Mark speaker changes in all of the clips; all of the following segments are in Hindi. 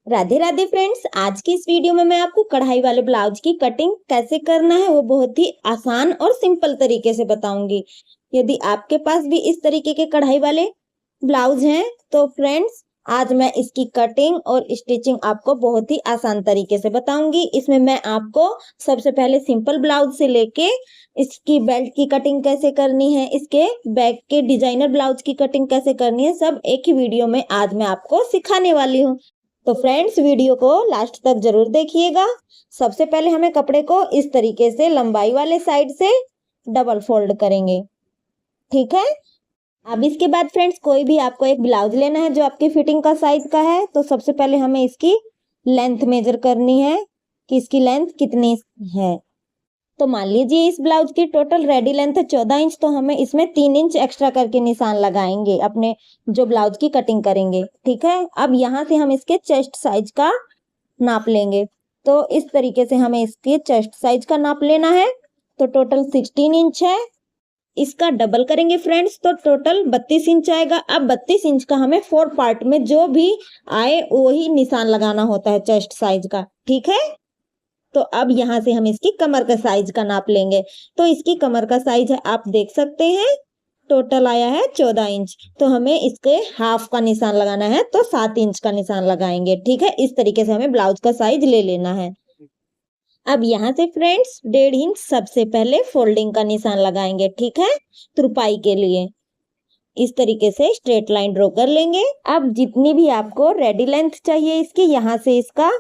Speaker 1: राधे राधे फ्रेंड्स, आज की इस वीडियो में मैं आपको कढ़ाई वाले ब्लाउज की कटिंग कैसे करना है वो बहुत ही आसान और सिंपल तरीके से बताऊंगी। यदि आपके पास भी इस तरीके के कढ़ाई वाले ब्लाउज हैं तो फ्रेंड्स आज मैं इसकी कटिंग और स्टिचिंग आपको बहुत ही आसान तरीके से बताऊंगी। इसमें मैं आपको सबसे पहले सिंपल ब्लाउज से लेके इसकी बेल्ट की कटिंग कैसे करनी है, इसके बैक के डिजाइनर ब्लाउज की कटिंग कैसे करनी है, सब एक ही वीडियो में आज मैं आपको सिखाने वाली हूँ। तो फ्रेंड्स वीडियो को लास्ट तक जरूर देखिएगा। सबसे पहले हमें कपड़े को इस तरीके से लंबाई वाले साइड से डबल फोल्ड करेंगे, ठीक है। अब इसके बाद फ्रेंड्स कोई भी आपको एक ब्लाउज लेना है जो आपकी फिटिंग का साइज का है, तो सबसे पहले हमें इसकी लेंथ मेजर करनी है कि इसकी लेंथ कितनी है। तो मान लीजिए इस ब्लाउज की टोटल रेडी लेंथ है 14 इंच, तो हमें इसमें 3 इंच एक्स्ट्रा करके निशान लगाएंगे अपने जो ब्लाउज की कटिंग करेंगे, ठीक है। अब यहाँ से हम इसके चेस्ट साइज का नाप लेंगे। तो इस तरीके से हमें इसके चेस्ट साइज का नाप लेना है। तो टोटल 16 इंच है, इसका डबल करेंगे फ्रेंड्स तो टोटल 32 इंच आएगा। अब 32 इंच का हमें 4 पार्ट में जो भी आए वही निशान लगाना होता है चेस्ट साइज का, ठीक है। तो अब यहाँ से हम इसकी कमर का साइज का नाप लेंगे। तो इसकी कमर का साइज है, आप देख सकते हैं, टोटल आया है 14 इंच। तो हमें इसके हाफ का निशान लगाना है तो 7 इंच का निशान लगाएंगे, ठीक है। इस तरीके से हमें ब्लाउज का साइज ले लेना है। अब यहाँ से फ्रेंड्स 1.5 इंच सबसे पहले फोल्डिंग का निशान लगाएंगे, ठीक है, तुरपाई के लिए। इस तरीके से स्ट्रेट लाइन ड्रॉ कर लेंगे। अब जितनी भी आपको रेडी लेंथ चाहिए इसकी, यहाँ से इसका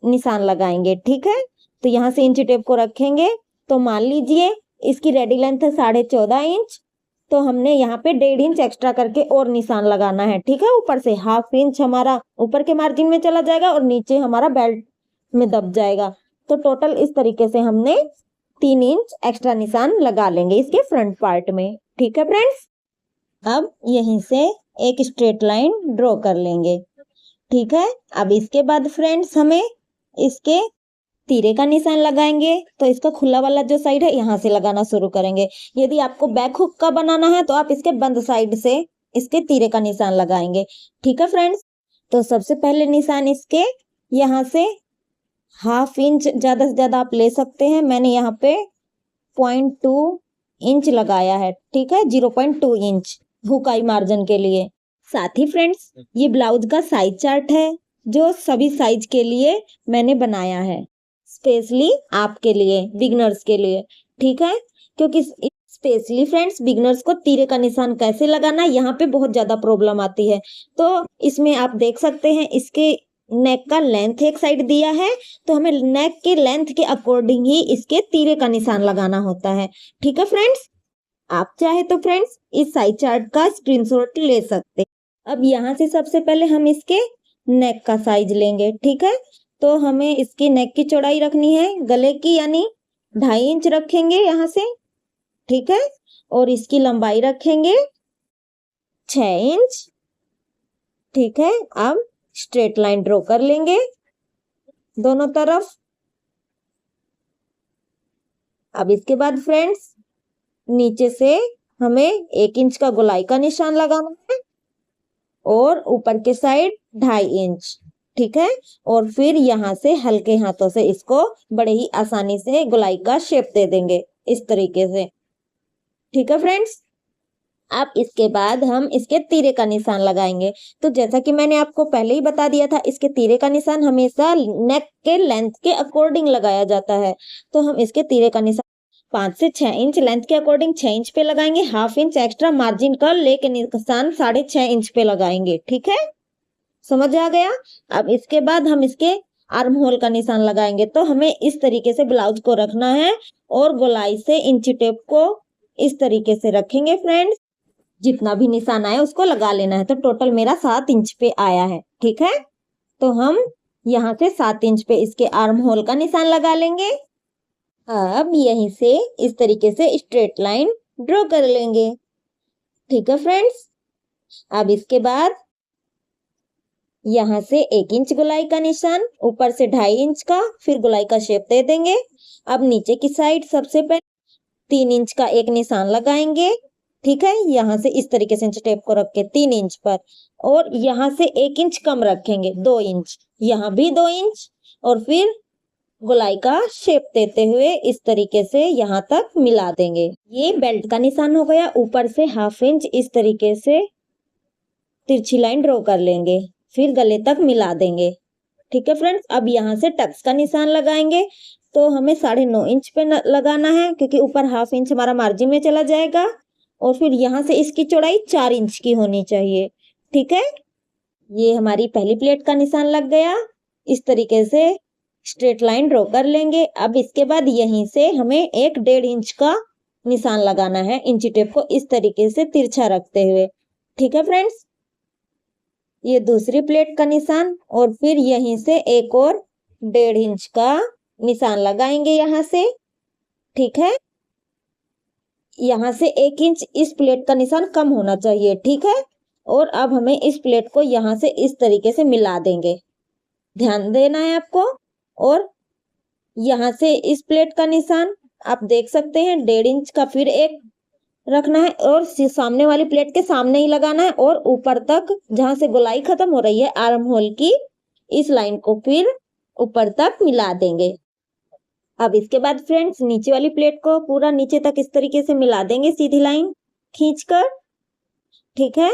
Speaker 1: निशान लगाएंगे, ठीक है। तो यहाँ से इंची टेप को रखेंगे। तो मान लीजिए इसकी रेडी लेंथ है 14.5 इंच, तो हमने यहाँ पे 1.5 इंच एक्स्ट्रा करके और निशान लगाना है, ठीक है। ऊपर से हाफ इंच हमारा ऊपर के मार्जिन में चला जाएगा और नीचे हमारा बेल्ट में दब जाएगा। तो टोटल इस तरीके से हमने 3 इंच एक्स्ट्रा निशान लगा लेंगे इसके फ्रंट पार्ट में, ठीक है फ्रेंड्स। अब यहीं से एक स्ट्रेट लाइन ड्रॉ कर लेंगे, ठीक है। अब इसके बाद फ्रेंड्स हमें इसके तीरे का निशान लगाएंगे। तो इसका खुला वाला जो साइड है यहाँ से लगाना शुरू करेंगे। यदि आपको बैक हुक का बनाना है तो आप इसके बंद साइड से इसके तीरे का निशान लगाएंगे, ठीक है फ्रेंड्स। तो सबसे पहले निशान इसके यहाँ से हाफ इंच ज्यादा से ज्यादा आप ले सकते हैं। मैंने यहाँ पे 0.2 इंच लगाया है, ठीक है, 0.2 इंच हुकाई मार्जिन के लिए। साथ ही फ्रेंड्स ये ब्लाउज का साइज चार्ट है जो सभी साइज के लिए मैंने बनाया है, स्पेशली आपके लिए, बिगनर्स के लिए, ठीक है। क्योंकि स्पेशली फ्रेंड्स बिगनर्स को तीरे का निशान कैसे लगाना यहाँ पे बहुत ज्यादा प्रॉब्लम आती है। तो इसमें आप देख सकते हैं इसके नेक का लेंथ एक साइड दिया है, तो हमें नेक के लेंथ के अकॉर्डिंग ही इसके तीरे का निशान लगाना होता है, ठीक है फ्रेंड्स। आप चाहे तो फ्रेंड्स इस साइज चार्ट का स्क्रीनशॉट ले सकते हैं। अब यहाँ से सबसे पहले हम इसके नेक का साइज लेंगे, ठीक है। तो हमें इसकी नेक की चौड़ाई रखनी है गले की, यानी 2.5 इंच रखेंगे यहाँ से, ठीक है। और इसकी लंबाई रखेंगे 6 इंच, ठीक है। अब स्ट्रेट लाइन ड्रॉ कर लेंगे दोनों तरफ। अब इसके बाद फ्रेंड्स नीचे से हमें 1 इंच का गोलाई का निशान लगाना है और ऊपर के साइड 2.5 इंच, ठीक है। और फिर यहाँ से हल्के हाथों से इसको बड़े ही आसानी से गोलाई का शेप दे देंगे इस तरीके से, ठीक है फ्रेंड्स। अब इसके बाद हम इसके तीरे का निशान लगाएंगे। तो जैसा कि मैंने आपको पहले ही बता दिया था, इसके तीरे का निशान हमेशा नेक के लेंथ के अकॉर्डिंग लगाया जाता है। तो हम इसके तीरे का निशान 5 से 6 इंच लेंथ के अकॉर्डिंग 6 इंच पे लगाएंगे। हाफ इंच एक्स्ट्रा मार्जिन का लेके निशान 6.5 इंच पे लगाएंगे, ठीक है, समझ आ गया। अब इसके बाद हम इसके आर्म होल का निशान लगाएंगे। तो हमें इस तरीके से ब्लाउज को रखना है और गोलाई से इंची टेप को इस तरीके से रखेंगे फ्रेंड्स। जितना भी निशान आया उसको लगा लेना है। तो टोटल मेरा 7 इंच पे आया है, ठीक है। तो हम यहाँ से 7 इंच पे इसके आर्म होल का निशान लगा लेंगे। अब यहीं से इस तरीके से स्ट्रेट लाइन ड्रॉ कर लेंगे, ठीक है फ्रेंड्स। अब इसके बाद यहाँ से 1 इंच गोलाई का निशान, ऊपर से 2.5 इंच का, फिर गोलाई का शेप दे देंगे। अब नीचे की साइड सबसे पहले 3 इंच का एक निशान लगाएंगे, ठीक है। यहाँ से इस तरीके से इंच टेप को रख के 3 इंच पर, और यहाँ से 1 इंच कम रखेंगे, 2 इंच, यहाँ भी 2 इंच, और फिर गोलाई का शेप देते हुए इस तरीके से यहाँ तक मिला देंगे। ये बेल्ट का निशान हो गया। ऊपर से 1/2 इंच इस तरीके से तिरछी लाइन ड्रॉ कर लेंगे, फिर गले तक मिला देंगे। ठीक है फ्रेंड्स, अब यहाँ से टक्स का निशान लगाएंगे। तो हमें 9.5 इंच पे लगाना है, क्योंकि ऊपर 1/2 इंच हमारा मार्जिन में चला जाएगा, और फिर यहाँ से इसकी चौड़ाई 4 इंच की होनी चाहिए। ठीक है, ये हमारी पहली प्लेट का निशान लग गया। इस तरीके से स्ट्रेट लाइन ड्रॉ कर लेंगे। अब इसके बाद यहीं से हमें 1.5 इंच का निशान लगाना है, इंची टेप को इस तरीके से तिरछा रखते हुए। ठीक है फ्रेंड्स, ये दूसरी प्लेट का निशान, और फिर यहीं से एक और 1.5 इंच का निशान लगाएंगे यहाँ से। ठीक है, यहाँ से 1 इंच इस प्लेट का निशान कम होना चाहिए। ठीक है, और अब हमें इस प्लेट को यहाँ से इस तरीके से मिला देंगे, ध्यान देना है आपको। और यहाँ से इस प्लेट का निशान आप देख सकते हैं 1.5 इंच का फिर एक रखना है, और सामने वाली प्लेट के सामने ही लगाना है, और ऊपर तक जहां से गोलाई खत्म हो रही है आर्म होल की, इस लाइन को फिर ऊपर तक मिला देंगे। अब इसके बाद फ्रेंड्स नीचे वाली प्लेट को पूरा नीचे तक इस तरीके से मिला देंगे, सीधी लाइन खींचकर। ठीक है,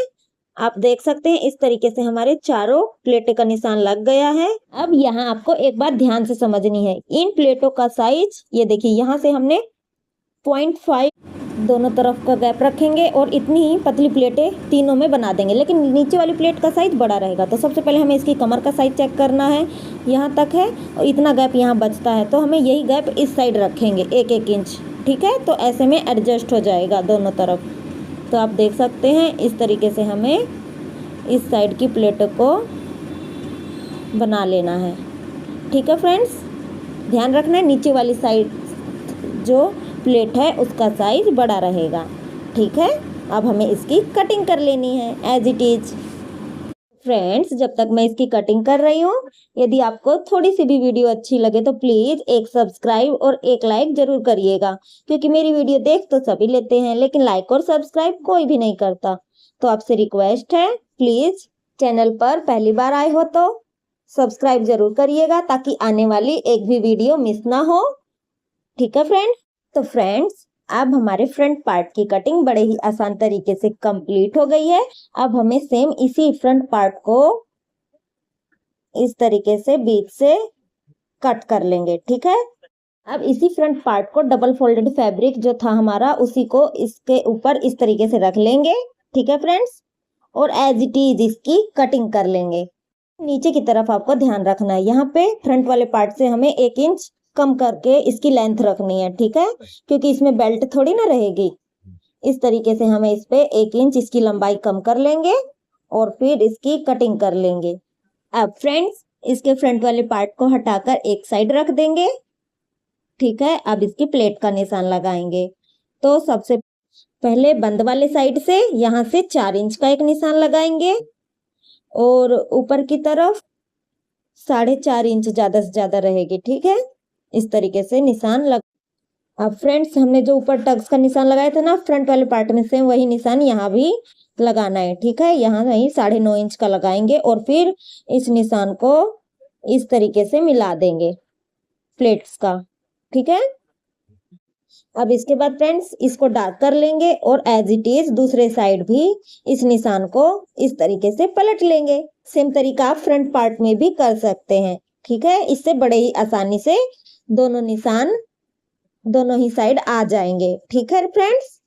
Speaker 1: आप देख सकते हैं इस तरीके से हमारे चारों प्लेटों का निशान लग गया है। अब यहाँ आपको एक बात ध्यान से समझनी है, इन प्लेटों का साइज ये देखिए, यहाँ से हमने 0.5 दोनों तरफ का गैप रखेंगे, और इतनी ही पतली प्लेटें तीनों में बना देंगे, लेकिन नीचे वाली प्लेट का साइज बड़ा रहेगा। तो सबसे पहले हमें इसकी कमर का साइज चेक करना है, यहाँ तक है और इतना गैप यहाँ बचता है, तो हमें यही गैप इस साइड रखेंगे 1-1 इंच। ठीक है, तो ऐसे में एडजस्ट हो जाएगा दोनों तरफ। तो आप देख सकते हैं इस तरीके से हमें इस साइड की प्लेटों को बना लेना है। ठीक है फ्रेंड्स, ध्यान रखना है नीचे वाली साइड जो प्लेट है उसका साइज बड़ा रहेगा। ठीक है, अब हमें इसकी कटिंग कर लेनी है एज इट इज। फ्रेंड्स, जब तक मैं इसकी कटिंग कर रही हूँ, यदि आपको थोड़ी सी भी वीडियो अच्छी लगे तो प्लीज एक सब्सक्राइब और एक लाइक जरूर करिएगा, क्योंकि मेरी वीडियो देख तो सभी लेते हैं लेकिन लाइक और सब्सक्राइब कोई भी नहीं करता। तो आपसे रिक्वेस्ट है, प्लीज चैनल पर पहली बार आए हो तो सब्सक्राइब जरूर करिएगा, ताकि आने वाली एक भी वीडियो मिस ना हो। ठीक है फ्रेंड्स, तो फ्रेंड्स अब हमारे फ्रंट पार्ट की कटिंग बड़े ही आसान तरीके से कंप्लीट हो गई है। अब हमें सेम इसी फ्रंट पार्ट को इस तरीके से बीच से कट कर लेंगे। ठीक है, अब इसी फ्रंट पार्ट को डबल फोल्डेड फैब्रिक जो था हमारा, उसी को इसके ऊपर इस तरीके से रख लेंगे। ठीक है फ्रेंड्स, और एज इट इज इसकी कटिंग कर लेंगे। नीचे की तरफ आपको ध्यान रखना है, यहाँ पे फ्रंट वाले पार्ट से हमें 1 इंच कम करके इसकी लेंथ रखनी है। ठीक है, क्योंकि इसमें बेल्ट थोड़ी ना रहेगी। इस तरीके से हमें इस पे 1 इंच इसकी लंबाई कम कर लेंगे, और फिर इसकी कटिंग कर लेंगे। अब फ्रेंड्स इसके फ्रंट वाले पार्ट को हटाकर एक साइड रख देंगे। ठीक है, अब इसकी प्लेट का निशान लगाएंगे। तो सबसे पहले बंद वाले साइड से यहाँ से 4 इंच का एक निशान लगाएंगे, और ऊपर की तरफ 4.5 इंच ज्यादा से ज्यादा रहेगी। ठीक है, इस तरीके से निशान लग। अब फ्रेंड्स हमने जो ऊपर टक्स का निशान लगाया था ना फ्रंट वाले पार्ट में, सेम वही निशान यहाँ भी लगाना है। ठीक है, यहाँ वही 9.5 इंच का लगाएंगे, और फिर इस निशान को इस तरीके से मिला देंगे प्लेट्स का। ठीक है, अब इसके बाद फ्रेंड्स इसको डार्क कर लेंगे, और एज इट इज दूसरे साइड भी इस निशान को इस तरीके से पलट लेंगे। सेम तरीका आप फ्रंट पार्ट में भी कर सकते हैं। ठीक है, इससे बड़े ही आसानी से दोनों निशान दोनों ही साइड आ जाएंगे। ठीक है फ्रेंड्स,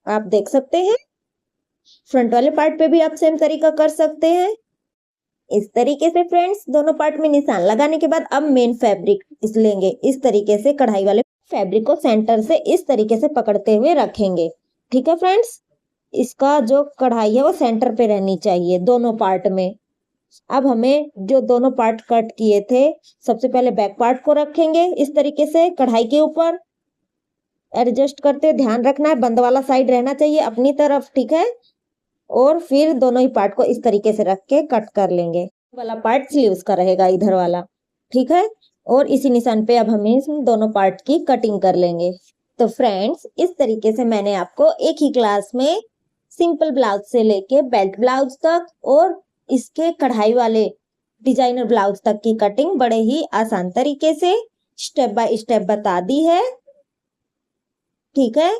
Speaker 1: आप देख सकते हैं फ्रंट वाले पार्ट पे भी आप सेम तरीका कर सकते हैं। इस तरीके से फ्रेंड्स दोनों पार्ट में निशान लगाने के बाद अब मेन फैब्रिक इस लेंगे। इस तरीके से कढ़ाई वाले फैब्रिक को सेंटर से इस तरीके से पकड़ते हुए रखेंगे। ठीक है फ्रेंड्स, इसका जो कढ़ाई है वो सेंटर पे रहनी चाहिए दोनों पार्ट में। अब हमें जो दोनों पार्ट कट किए थे, सबसे पहले बैक पार्ट को रखेंगे इस तरीके से कढ़ाई के ऊपर एडजस्ट करते। ध्यान रखना है बंद वाला साइड रहना चाहिए अपनी तरफ। ठीक है, और फिर दोनों ही पार्ट को इस तरीके से रख के कट कर लेंगे। वाला पार्ट स्लीव्स का रहेगा इधर वाला। ठीक है, और इसी निशान पे अब हमें दोनों पार्ट की कटिंग कर लेंगे। तो फ्रेंड्स, इस तरीके से मैंने आपको एक ही क्लास में सिंपल ब्लाउज से लेके बेल्ट ब्लाउज तक और इसके कढ़ाई वाले डिजाइनर ब्लाउज तक की कटिंग बड़े ही आसान तरीके से स्टेप बाय स्टेप बता दी है। ठीक है,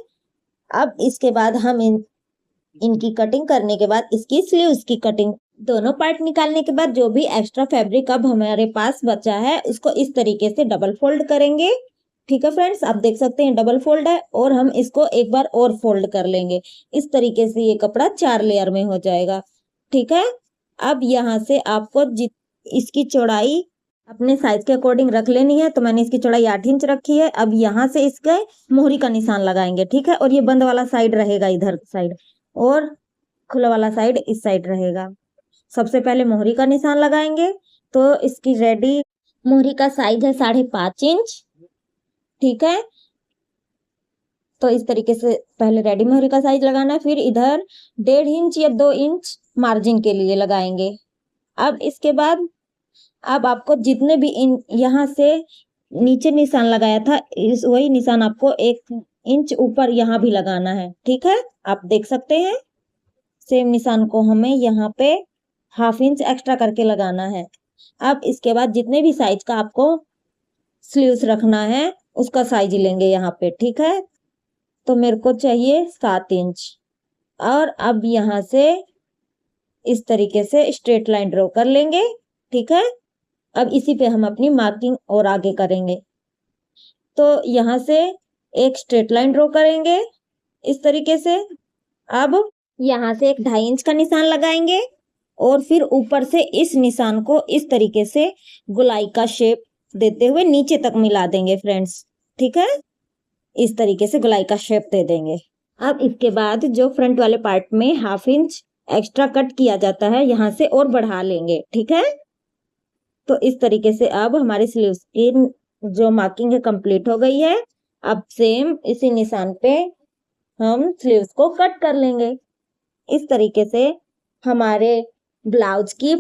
Speaker 1: अब इसके बाद हम इनकी कटिंग करने के बाद इसकी स्लीव्स की कटिंग, दोनों पार्ट निकालने के बाद जो भी एक्स्ट्रा फैब्रिक अब हमारे पास बचा है उसको इस तरीके से डबल फोल्ड करेंगे। ठीक है फ्रेंड्स, आप देख सकते हैं डबल फोल्ड है और हम इसको एक बार और फोल्ड कर लेंगे। इस तरीके से ये कपड़ा 4 लेयर में हो जाएगा। ठीक है, अब यहाँ से आपको इसकी चौड़ाई अपने साइज के अकॉर्डिंग रख लेनी है। तो मैंने इसकी चौड़ाई 8 इंच रखी है। अब यहाँ से इसके मोहरी का निशान लगाएंगे। ठीक है, और ये बंद वाला साइड रहेगा इधर साइड और खुला वाला साइड इस साइड रहेगा। सबसे पहले मोहरी का निशान लगाएंगे। तो इसकी रेडी मोहरी का साइज है 5.5 इंच। ठीक है, तो इस तरीके से पहले रेडी मोहरी का साइज लगाना है, फिर इधर 1.5 इंच या 2 इंच मार्जिन के लिए लगाएंगे। अब इसके बाद अब आपको जितने भी यहाँ से नीचे निशान लगाया था इस वही निशान आपको 1 इंच ऊपर यहाँ भी लगाना है। ठीक है, आप देख सकते हैं सेम निशान को हमें यहाँ पे 1/2 इंच एक्स्ट्रा करके लगाना है। अब इसके बाद जितने भी साइज का आपको स्लीव्स रखना है उसका साइज लेंगे यहाँ पे। ठीक है, तो मेरे को चाहिए 7 इंच और अब यहाँ से इस तरीके से स्ट्रेट लाइन ड्रॉ कर लेंगे। ठीक है, अब इसी पे हम अपनी मार्किंग और आगे करेंगे। तो यहाँ से एक स्ट्रेट लाइन ड्रॉ करेंगे इस तरीके से। अब यहाँ से एक 2.5 इंच का निशान लगाएंगे और फिर ऊपर से इस निशान को इस तरीके से गोलाई का शेप देते हुए नीचे तक मिला देंगे फ्रेंड्स। ठीक है, इस तरीके से गोलाई का शेप दे देंगे। अब इसके बाद जो फ्रंट वाले पार्ट में 1/2 इंच एक्स्ट्रा कट किया जाता है यहाँ से और बढ़ा लेंगे। ठीक है, तो इस तरीके से अब हमारी स्लीव्स की जो मार्किंग है कंप्लीट हो गई है। अब सेम इसी निशान पे हम स्लीव्स को कट कर लेंगे। इस तरीके से हमारे ब्लाउज की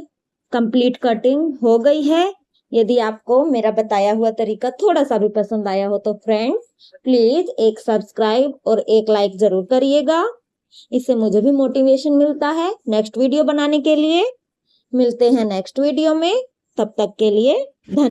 Speaker 1: कंप्लीट कटिंग हो गई है। यदि आपको मेरा बताया हुआ तरीका थोड़ा सा भी पसंद आया हो तो फ्रेंड्स प्लीज एक सब्सक्राइब और एक लाइक जरूर करिएगा। इससे मुझे भी मोटिवेशन मिलता है नेक्स्ट वीडियो बनाने के लिए। मिलते हैं नेक्स्ट वीडियो में, तब तक के लिए धन्यवाद।